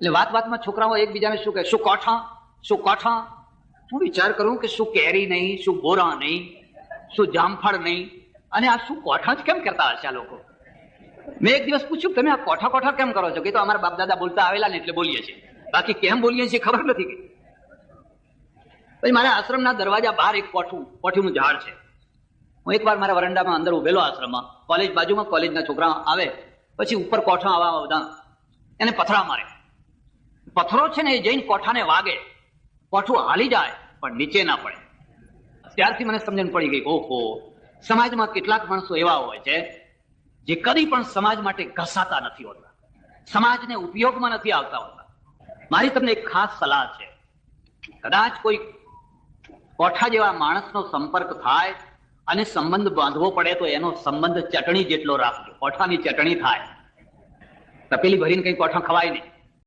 એટલે વાત વાતમાં છોકરાઓ એકબીજાને શું કહે, શું કોઠા, શું કોઠા. હું વિચાર કરું કે શું કેરી નહીં, શું બોરા નહીં, શું જામફળ નહીં, અને આ શું કોઠા જ કેમ કરતા હશે આ લોકો. મેં એક દિવસ પૂછ્યું, તમે આ કોઠા કોઠા કેમ કરો છો? કે તો અમારા બાપ દાદા બોલતા આવેલા ને એટલે બોલીએ છીએ, બાકી કેમ બોલીએ છીએ ખબર નથી. પછી મારા આશ્રમના દરવાજા બહાર એક કોઠીનું ઝાડ છે. હું એકવાર મારા વરંડામાં અંદર ઉભેલો આશ્રમમાં, કોલેજ બાજુમાં, કોલેજના છોકરા આવે પછી ઉપર કોઠા આવા બધા એને પથરા મારે. પથ્થરો છે ને એ જઈને કોઠાને વાગે, કોઠું હાલી જાય પણ નીચે ના પડે. ત્યારથી મને સમજણ પડી ગઈ, ઓહો, સમાજમાં કેટલાક માણસો એવા હોય છે જે કદી પણ સમાજ માટે ઘસાતા નથી હોતા, સમાજને ઉપયોગમાં નથી આવતા હોતા. મારી તમને એક ખાસ સલાહ છે, કદાચ કોઈ કોઠા જેવા માણસનો સંપર્ક થાય અને સંબંધ બાંધવો પડે તો એનો સંબંધ ચટણી જેટલો રાખજો. કોઠાની ચટણી થાય, તપેલી ભરીને કઈ કોઠા ખવાય નહીં.